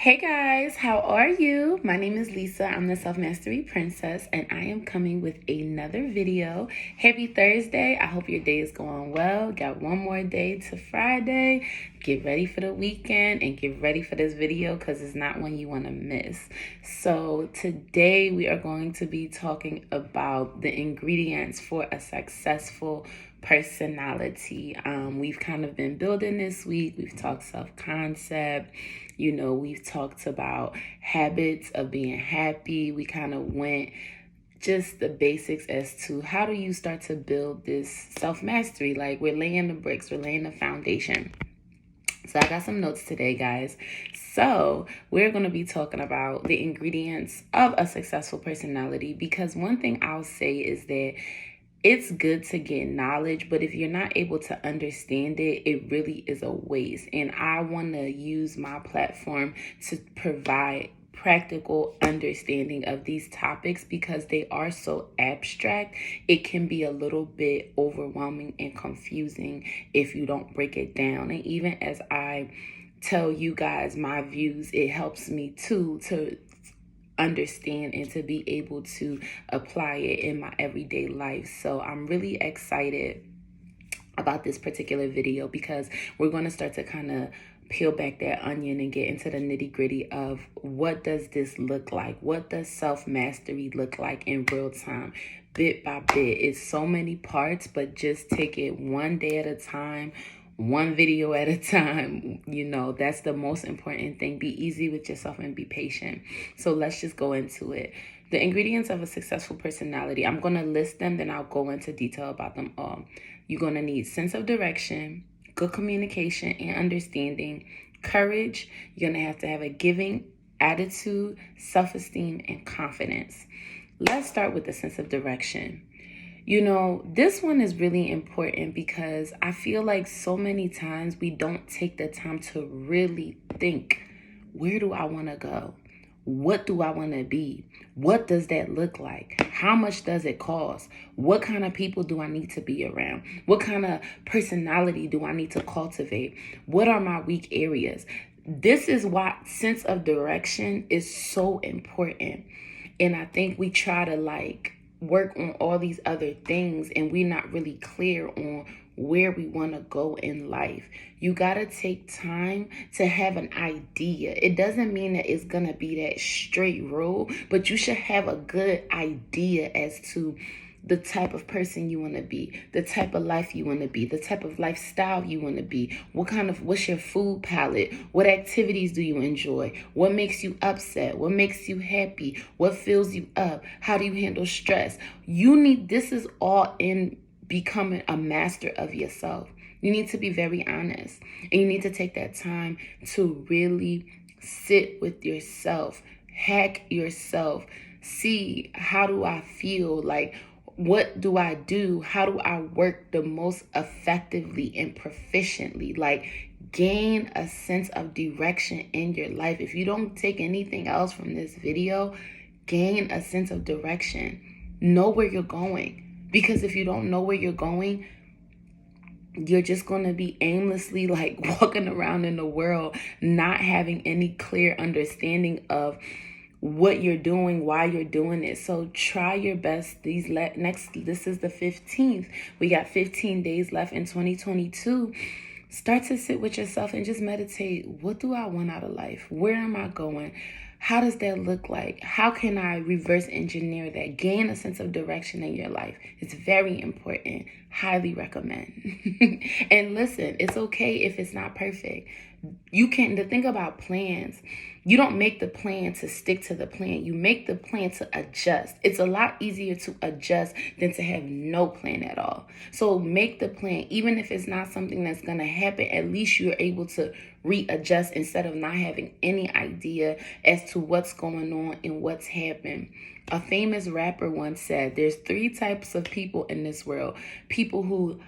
Hey guys, how are you? My name is Lisa. I'm the Self Mastery Princess, and I am coming with another video. Happy Thursday. I hope your day is going well. Got one more day to Friday. Get ready for the weekend and get ready for this video because it's not one you want to miss. So today we are going to be talking about the ingredients for a successful personality. We've kind of been building this week. We've talked self-concept. We've talked about habits of being happy. We kind of went just the basics as to how do you start to build this self-mastery. Like, we're laying the bricks, we're laying the foundation. So I got some notes today, guys. So we're going to be talking about the ingredients of a successful personality, because one thing I'll say is that it's good to get knowledge, but if you're not able to understand it, it really is a waste. And I want to use my platform to provide practical understanding of these topics because they are so abstract. It can be a little bit overwhelming and confusing if you don't break it down. And even as I tell you guys my views, it helps me too to understand and to be able to apply it in my everyday life. So I'm really excited about this particular video because we're going to start to kind of peel back that onion and get into the nitty-gritty of what does this look like? What does self-mastery look like in real time, bit by bit? It's so many parts, but just take it one day at a time, one video at a time. That's the most important thing. Be easy with yourself and be patient. So let's just go into it. The ingredients of a successful personality, I'm going to list them, then I'll go into detail about them all. You're going to need sense of direction, good communication and understanding, courage. You're going to have a giving attitude, self-esteem, and confidence. Let's start with the sense of direction. This one is really important because I feel like so many times we don't take the time to really think, where do I want to go? What do I want to be? What does that look like? How much does it cost? What kind of people do I need to be around? What kind of personality do I need to cultivate? What are my weak areas? This is why sense of direction is so important. And I think we try to work on all these other things and we're not really clear on where we want to go in life. You got to take time to have an idea. It doesn't mean that it's going to be that straight rule, but you should have a good idea as to the type of person you want to be, the type of life you want to be, the type of lifestyle you want to be, what's your food palette, what activities do you enjoy, what makes you upset, what makes you happy, what fills you up, how do you handle stress. This is all in becoming a master of yourself. You need to be very honest, and you need to take that time to really sit with yourself, hack yourself, see, how do I feel? What do I do? How do I work the most effectively and proficiently? Gain a sense of direction in your life. If you don't take anything else from this video, gain a sense of direction. Know where you're going. Because if you don't know where you're going, you're just going to be aimlessly walking around in the world, not having any clear understanding of what you're doing, why you're doing it. So try your best. This is the 15th. We got 15 days left in 2022. Start to sit with yourself and just meditate. What do I want out of life? Where am I going? How does that look like? How can I reverse engineer that? Gain a sense of direction in your life. It's very important. Highly recommend. And listen, it's okay if it's not perfect. The thing about plans, you don't make the plan to stick to the plan. You make the plan to adjust. It's a lot easier to adjust than to have no plan at all. So make the plan. Even if it's not something that's going to happen, at least you're able to readjust instead of not having any idea as to what's going on and what's happened. A famous rapper once said, there's 3 types of people in this world. People who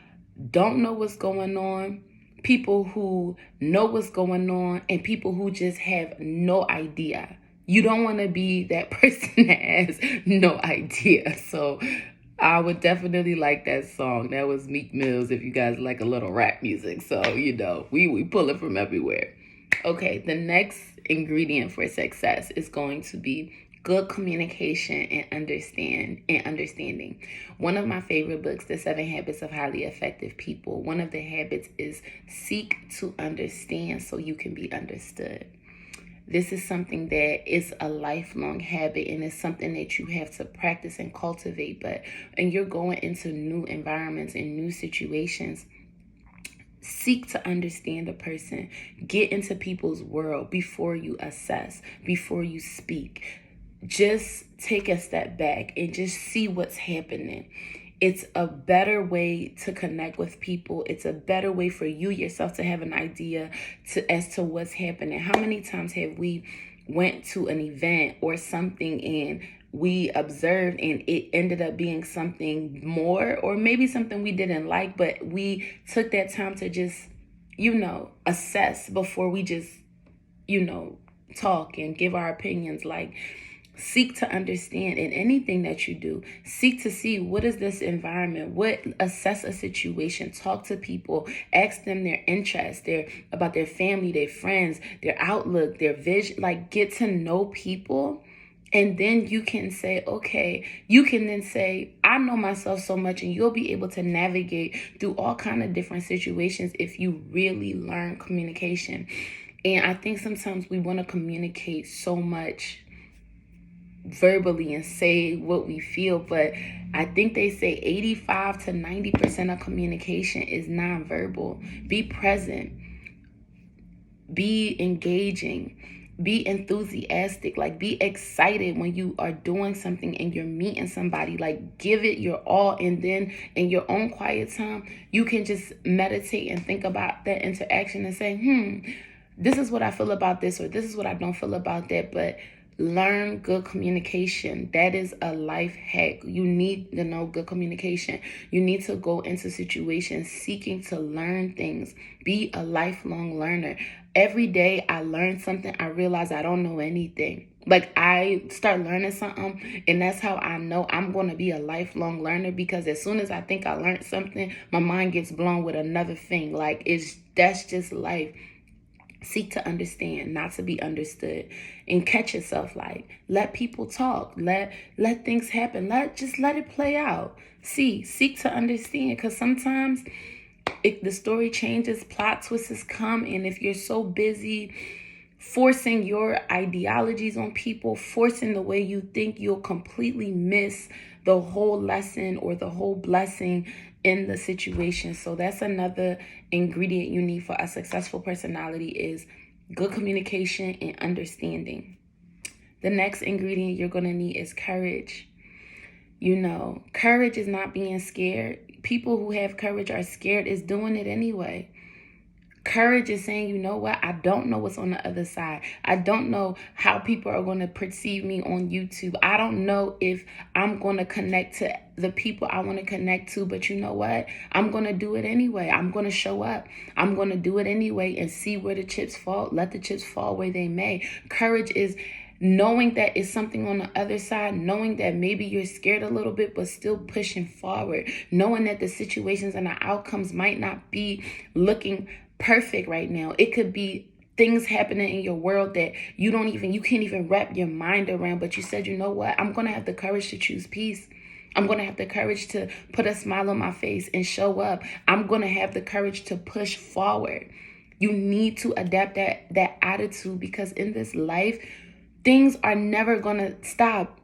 don't know what's going on, people who know what's going on, and people who just have no idea. You don't want to be that person that has no idea. So I would definitely like that song. That was Meek Mills, if you guys like a little rap music. So, we pull it from everywhere. Okay, the next ingredient for success is going to be good communication and understanding. One of my favorite books, The 7 Habits of Highly Effective People, one of the habits is seek to understand so you can be understood. This is something that is a lifelong habit, and it's something that you have to practice and cultivate. But and you're going into new environments and new situations, seek to understand a person. Get into people's world before you assess, before you speak. Just take a step back and just see what's happening. It's a better way to connect with people. It's a better way for you yourself to have an idea as to what's happening. How many times have we went to an event or something and we observed and it ended up being something more, or maybe something we didn't like, but we took that time to just, assess before we just, talk and give our opinions. Like, seek to understand in anything that you do. Seek to see, what is this environment? Assess a situation. Talk to people. Ask them their interests, about their family, their friends, their outlook, their vision. Like, get to know people. And then you can say, okay, you can then say, I know myself so much, and you'll be able to navigate through all kind of different situations if you really learn communication. And I think sometimes we want to communicate so much verbally and say what we feel, but I think they say 85 to 90% of communication is nonverbal. Be present, be engaging, be enthusiastic, like be excited when you are doing something and you're meeting somebody. Like, give it your all, and then in your own quiet time, you can just meditate and think about that interaction and say, this is what I feel about this, or this is what I don't feel about that. But learn good communication. That is a life hack. You need to know good communication. You need to go into situations seeking to learn things. Be a lifelong learner. Every day I learn something, I realize I don't know anything. Like, I start learning something, and that's how I know I'm going to be a lifelong learner, because as soon as I think I learned something, my mind gets blown with another thing. Like, that's just life. Seek to understand, not to be understood, and catch yourself. Like, let people talk, let things happen, let it play out. Seek to understand, because sometimes if the story changes, plot twists come, and if you're so busy forcing your ideologies on people, forcing the way you think, you'll completely miss the whole lesson or the whole blessing in the situation. So that's another ingredient you need for a successful personality, is good communication and understanding. The next ingredient you're going to need is courage. Courage is not being scared. People who have courage are scared is doing it anyway. Courage is saying, you know what? I don't know what's on the other side. I don't know how people are going to perceive me on YouTube. I don't know if I'm going to connect to the people I want to connect to. But you know what? I'm going to do it anyway. I'm going to show up. I'm going to do it anyway and see where the chips fall. Let the chips fall where they may. Courage is knowing that it's something on the other side, knowing that maybe you're scared a little bit, but still pushing forward, knowing that the situations and the outcomes might not be looking perfect right now. It could be things happening in your world that you can't even wrap your mind around, but you said, you know what? I'm going to have the courage to choose peace. I'm going to have the courage to put a smile on my face and show up. I'm going to have the courage to push forward. You need to adapt that attitude, because in this life, things are never going to stop.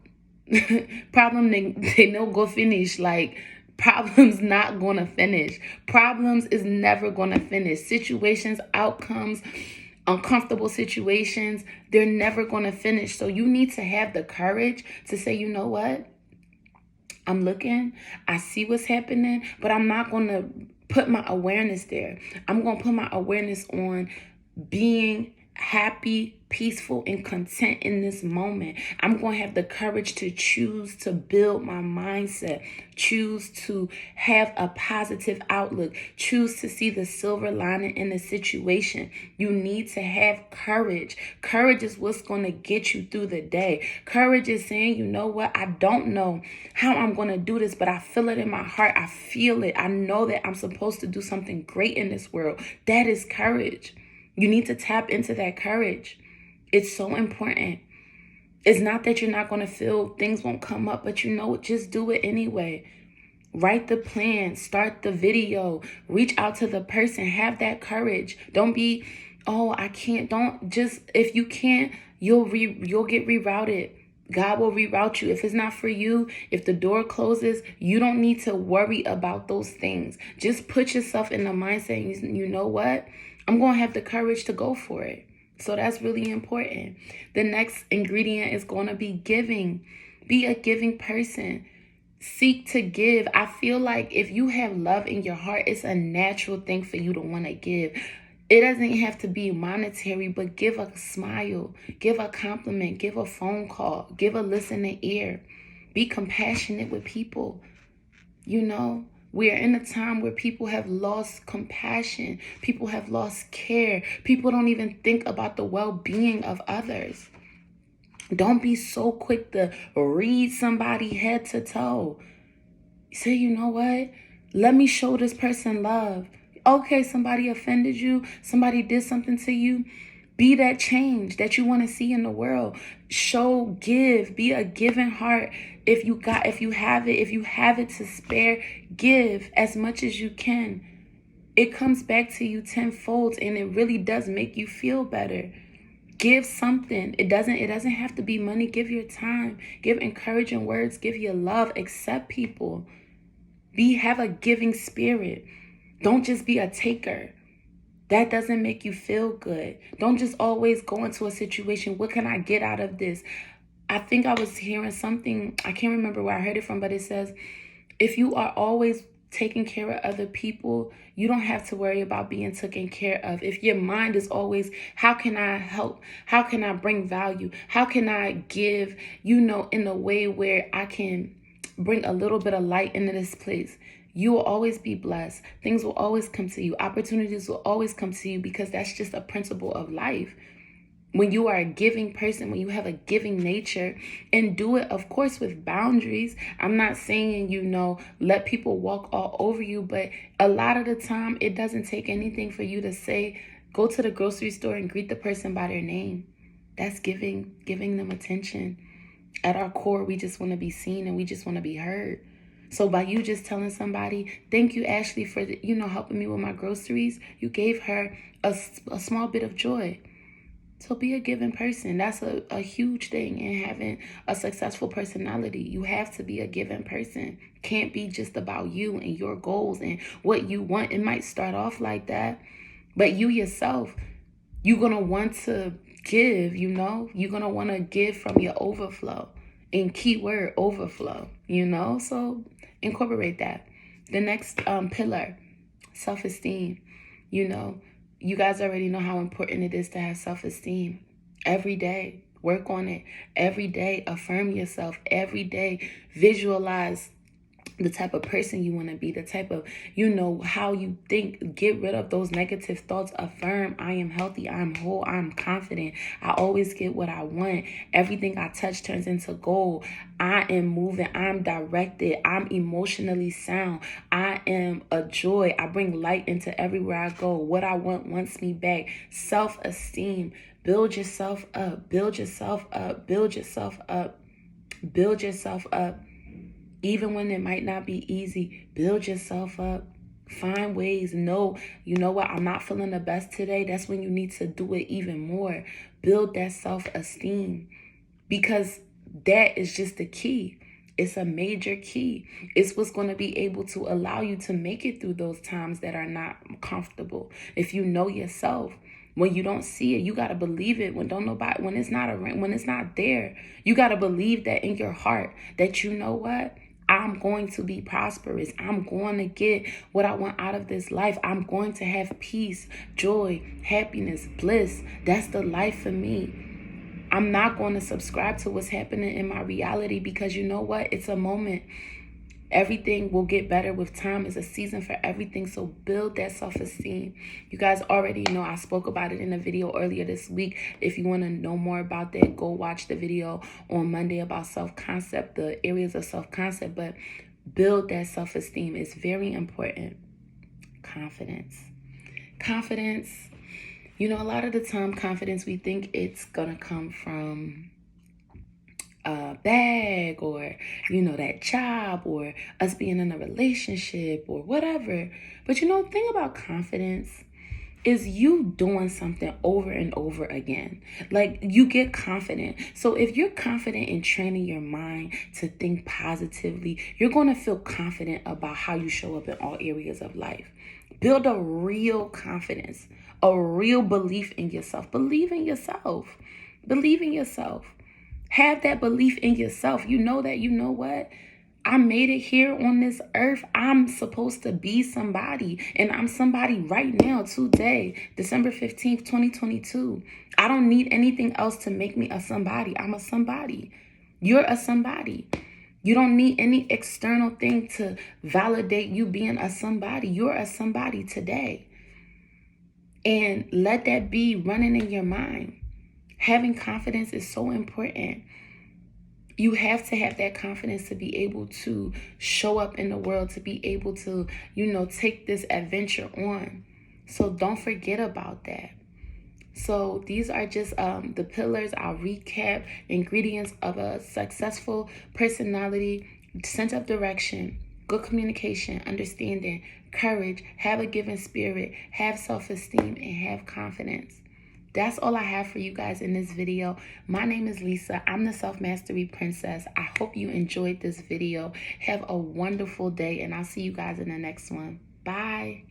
Problem, they no go finish. Like, problems not going to finish. Problems is never going to finish. Situations, outcomes, uncomfortable situations, they're never going to finish. So you need to have the courage to say, you know what? I'm looking, I see what's happening, but I'm not going to put my awareness there. I'm going to put my awareness on being happy, peaceful, and content in this moment. I'm going to have the courage to choose to build my mindset, choose to have a positive outlook, choose to see the silver lining in the situation. You need to have courage. Courage is what's going to get you through the day. Courage is saying, you know what? I don't know how I'm going to do this, but I feel it in my heart. I feel it. I know that I'm supposed to do something great in this world. That is courage. You need to tap into that courage. It's so important. It's not that you're not going to feel things won't come up, but you know what? Just do it anyway. Write the plan, start the video, reach out to the person, have that courage. Don't be, oh, I can't. Don't just, if you can't, you'll get rerouted. God will reroute you. If it's not for you, if the door closes, you don't need to worry about those things. Just put yourself in the mindset, you know what? I'm going to have the courage to go for it. So that's really important. The next ingredient is going to be giving. Be a giving person. Seek to give. I feel like if you have love in your heart, it's a natural thing for you to want to give. It doesn't have to be monetary, but give a smile, give a compliment, give a phone call, give a listening ear. Be compassionate with people. You know, we are in a time where people have lost compassion. People have lost care. People don't even think about the well-being of others. Don't be so quick to read somebody head to toe. Say, you know what? Let me show this person love. Okay, somebody offended you. Somebody did something to you. Be that change that you want to see in the world. Give. Be a giving heart. If you have it to spare, give as much as you can. It comes back to you tenfold, and it really does make you feel better. Give something. It doesn't have to be money. Give your time. Give encouraging words. Give your love. Accept people. Have a giving spirit. Don't just be a taker. That doesn't make you feel good. Don't just always go into a situation. What can I get out of this? I think I was hearing something. I can't remember where I heard it from, but it says, if you are always taking care of other people, you don't have to worry about being taken care of. If your mind is always, how can I help? How can I bring value? How can I give, in a way where I can bring a little bit of light into this place? You will always be blessed. Things will always come to you. Opportunities will always come to you, because that's just a principle of life. When you are a giving person, when you have a giving nature, and do it, of course, with boundaries. I'm not saying, let people walk all over you, but a lot of the time, it doesn't take anything for you to say, go to the grocery store and greet the person by their name. That's giving them attention. At our core, we just want to be seen, and we just want to be heard. So by you just telling somebody, thank you, Ashley, for helping me with my groceries, you gave her a small bit of joy. So be a giving person. That's a huge thing in having a successful personality. You have to be a giving person. Can't be just about you and your goals and what you want. It might start off like that, but you yourself, you're going to want to give, you're going to want to give from your overflow. And keyword overflow, so incorporate that. The next pillar, self-esteem. You guys already know how important it is to have self-esteem. Every day, work on it. Every day, affirm yourself. Every day, visualize the type of person you want to be, the type of, how you think. Get rid of those negative thoughts. Affirm, I am healthy, I'm whole, I'm confident, I always get what I want. Everything I touch turns into gold. I am moving, I'm directed, I'm emotionally sound, I am a joy, I bring light into everywhere I go. What I want wants me back. Self-esteem. Build yourself up, build yourself up, build yourself up, build yourself up. Even when it might not be easy, build yourself up. Find ways. No, you know what? I'm not feeling the best today. That's when you need to do it even more. Build that self-esteem, because that is just the key. It's a major key. It's what's going to be able to allow you to make it through those times that are not comfortable. If you know yourself, when you don't see it, you got to believe it. When it's not there, you got to believe that in your heart, that you know what? I'm going to be prosperous. I'm going to get what I want out of this life. I'm going to have peace, joy, happiness, bliss. That's the life for me. I'm not going to subscribe to what's happening in my reality, because you know what? It's a moment. Everything will get better with time. It's a season for everything. So build that self-esteem. You guys already know I spoke about it in a video earlier this week. If you want to know more about that, go watch the video on Monday about self-concept, the areas of self-concept. But build that self-esteem. It's very important. Confidence. You know, a lot of the time, confidence, we think it's gonna come from a bag or, you know, that job or us being in a relationship or whatever. But you know, the thing about confidence is you doing something over and over again. Like, you get confident. So if you're confident in training your mind to think positively, you're going to feel confident about how you show up in all areas of life. Build a real confidence, a real belief in yourself. Believe in yourself. Believe in yourself. Have that belief in yourself. You know that, you know what? I made it here on this earth. I'm supposed to be somebody. And I'm somebody right now, today, December 15th, 2022. I don't need anything else to make me a somebody. I'm a somebody. You're a somebody. You don't need any external thing to validate you being a somebody. You're a somebody today. And let that be running in your mind. Having confidence is so important. You have to have that confidence to be able to show up in the world, to be able to, you know, take this adventure on. So don't forget about that. So these are just the pillars. I'll recap: ingredients of a successful personality: sense of direction, good communication, understanding, courage, have a given spirit, have self-esteem, and have confidence. That's all I have for you guys in this video. My name is Lisa. I'm the Self-Mastery Princess. I hope you enjoyed this video. Have a wonderful day, and I'll see you guys in the next one. Bye.